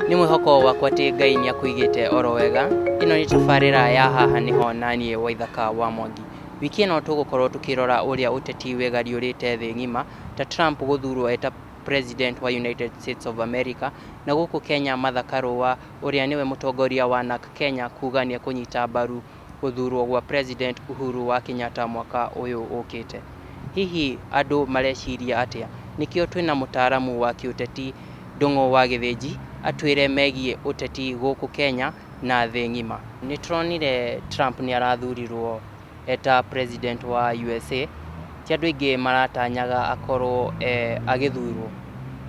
Ni mwihoko wakwa ati Ngai ni akuigite oro wega. Ino ni tabarira ya haha niho nanie Waithaka wa Mwangi. Wiki ino tugukorwo tukirora uria uteti wegariurite thi ngima ta Trump guthurwo eta President wa United States of America na guku Kenya Martha Karua uria niwe mutongoria wa NARC Kenya kuga ni kunyita mbaru guthurwo gwa President Uhuru wa Kenyatta mwaka uyu ukite. Hihi andu mareciria atia? Nikio twina mutaaramu wa kiuteti Ndung'u wa Githinji atwire megie uteti guku Kenya na thi ngima. Ni turonire Trump ni arathurirwo eta President wa USA. Ti andu ingi maratanyaga akorwo agithurwo.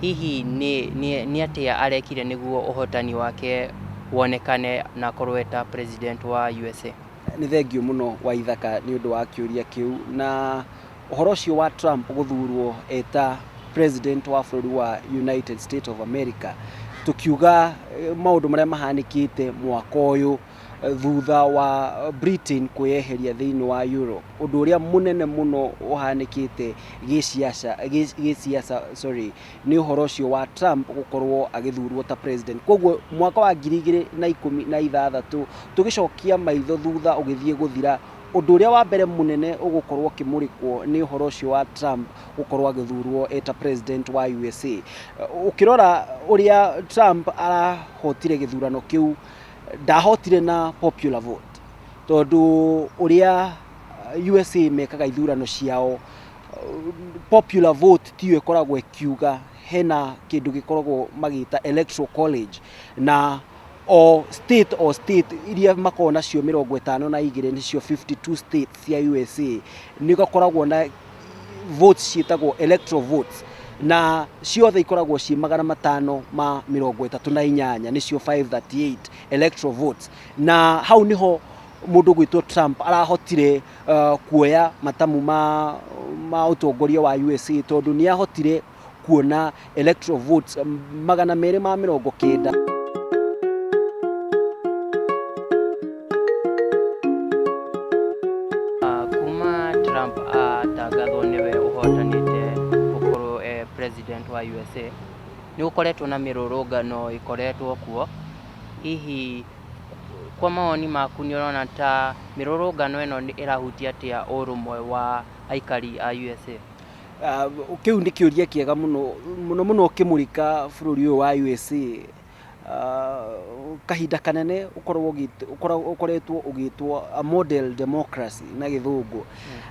Hihi ni atia arekire niguo uhotani wake wonekane na akorwo eta President wa USA? Ni thengio muno Waithaka ni undu wa kiuria kiu, na uhoro ucio wa Trump guthurwo eta President wa bũrũri wa United States of America, tukiuga maundu maria mahanikite mwaka uyu thutha wa Britain kuyeheria thiini wa Europe. Undu uria munene muno uhanikite giciaca ni uhoro ucio wa Trump gukorwo agithurwo ta president. Koguo mwaka wa 2016 tugicokia maitho thutha ugithie guthira, undu uria wa mbere munene ugukorwo kimurikwo ni uhoro ucio wa Trump gukorwo agithurwo eta president wa USA. Ukirora uria Trump arahotire githurano kiu, ndahotire na popular vote, tondu uria USA mekaga ithurano ciao, popular vote tiyo ikoragwo ikiuga. Hena kindu gikoragwo magita electoral college, na o state iria makona cio 52 nicio 52 states cia USA ni gakoragwo na votes cietagwo electoral votes, na ciothe ikoragwo ci 538 nicio 538 electoral votes. Na hau niho mundu gwitwo Trump arahotire kuoya matamu ma utongoria wa USA, tondu ni ahotire kuona electoral votes 290. Trump atangathwo niwe uhotanite gukorwo president wa USA, ni ukoretwo na mirurungano ikoretwo kuo. Hihi kwa maoni maku ni urona ta mirurungano ino irahutia atia urumwe wa aikari a USA? Kiu ni kiuria kiega muno kimurika bururi uyu wa USA. Kahinda kanene ukoretwo ugitwo a model democracy na githungu,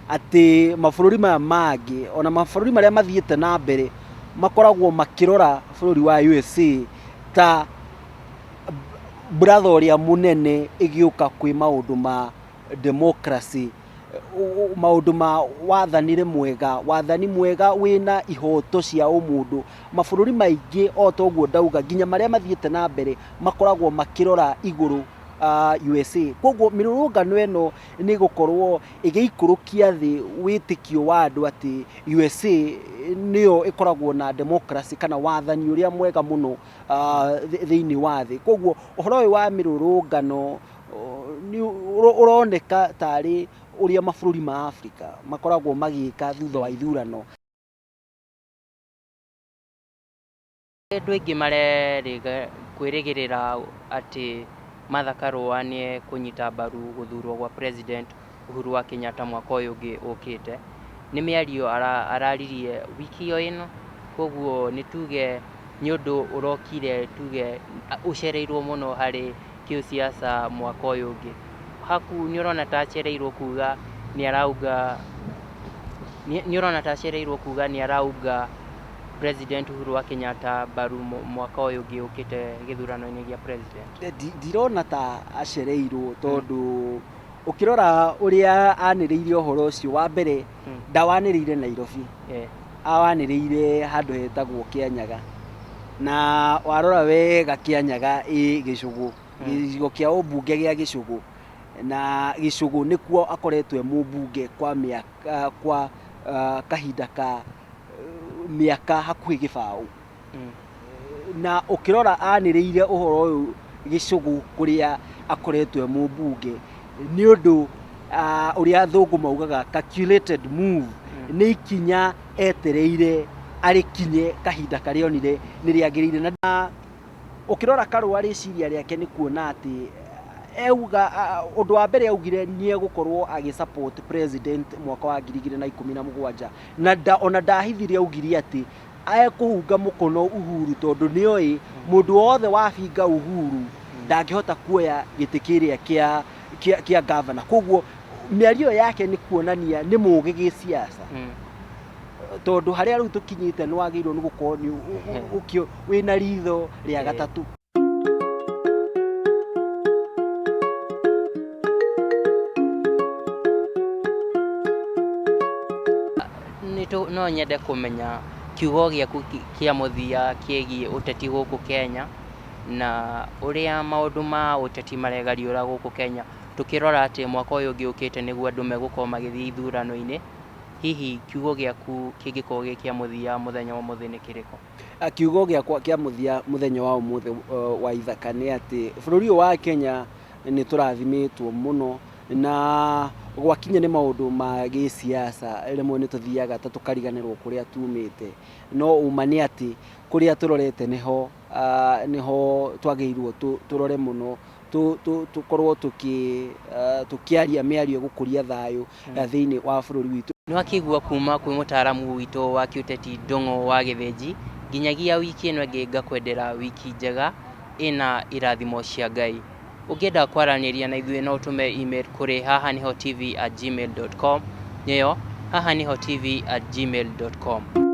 ati mabururi maya mangi ona mabururi maria mathiete na mbere makoragwo makirora bururi wa USA ta brother uria munene igiuka kwi maundu ma democracy, maundu ma wathani mwega wina ihoto cia umundu. Mabururi maingi o toguo ndauga nginya maria mathiete na mbere makoragwo makirora iguru USA. Koguo mirurungano eno ni gukorwo igiikurukia thi witikio wa andu ati USA niyo ikoragwo na democracy kana wathani uria mwega muno thiini wa thi. Koguo uhoro uyu wa mirurungano ni uroneka tari uria mabururi ma Africa makoragwo magika thutha wa ithurano. Andu aingi mareriga kwirigirira ati Martha Karua ni kunyita mbaru guthurwo gwa President Uhuru wa Kenyatta mwaka uyu ukite. Ni miario araririe wiki yo ino, koguo ni tuge ni undu urokire tuge ucereirwo muno hari kiusiasa mwaka uyu ungi. Haku ni urona ta acereirwo kuga ni arauga President Uhuru wa Kenyatta mbaru mwaka uyu ungi ukite githurano-ini gia president. Ndirona ta acereirwo tondu ukirora uria aniriire uhoro ucio wa mbere ndawaniriire Nairobi, awaniriire handu hetagwo Kianyaga, na warora wega Kianyaga Gicugu, gicigo kia ubunge gia Gicugu, na Gicugu nikuo akoretwe mubunge kwa kahinda ka miaka hakuhi gibao. Na ukirora aniriire uhoro uyu Gicugu kuria akoretwe mubunge ni undu uria thungu maugaga calculated move, ni ikinya etereire arikinye kahinda karionire ni riagirire. Na ukirora Karũa rĩciria rĩake nĩ kuona atĩ euga ũndũ wa mbere augire nĩ egũkorwo agĩsupport president mwaka wa 2017 na ona ndahithirie augire atĩ ekũhunga mũkono Uhuru tondũ nĩoĩ mũndũ wothe wabinga Uhuru ndangĩhota kuoya gĩtĩ kĩrĩa kĩa governor. Koguo mĩario yake nĩ kuonania nĩ mũũgĩ gĩsiasa tondũ harĩa rĩu tũkinyĩte nĩ wagĩrĩirwo nĩ gũkorwo wĩna ritho rĩa gatatũ. No nyende kũmenya kiugo gĩaku kĩa mũthia kĩgiĩ ũteti gũkũ Kenya na ũrĩa maũndũ ma ũteti maregariũra gũkũ Kenya, tukirora atĩ mwaka ũyũ ũngĩ ũkĩte nĩguo andũ megũkorwo magĩthiĩ ithurano-inĩ. Hihi kiugo gĩaku kĩngĩkorwo gĩ kĩa mũthia mũthenya wa ũmũthĩ nĩ kĩrĩkũ? Kiugo gĩakwa kĩa mũthia mũthenya wa ũmũthĩ wa ithaka nĩ atĩ bũrũri ũyũ wa Kenya nĩ tũrathimĩtwo mũno, na gwakinya nĩ maũndũ ma gĩsiasa rĩmwe nĩ tũthiaga ta tũkariganĩrwo kũrĩa tumĩte, no uma nĩ atĩ kũrĩa tũrorete nĩho twagĩrĩirwo tũrore mũno, tũkorwo tũkĩaria mĩario gũkũria thayũ thĩinĩ wa bũrũri witũ. Nĩ wakĩigua kuma kwĩ mũtaaramu witũ wa kĩũteti Ndung'u wa Gĩthĩnji, nginyagia wiki ĩno ĩngĩ ngakwendera wiki njega ĩna irathimo cia Ngai. Ũngĩenda kwaranĩria na ithuĩ no ũtũme email kũrĩ haha niho tv@gmail.com, nĩyo haha niho tv@gmail.com.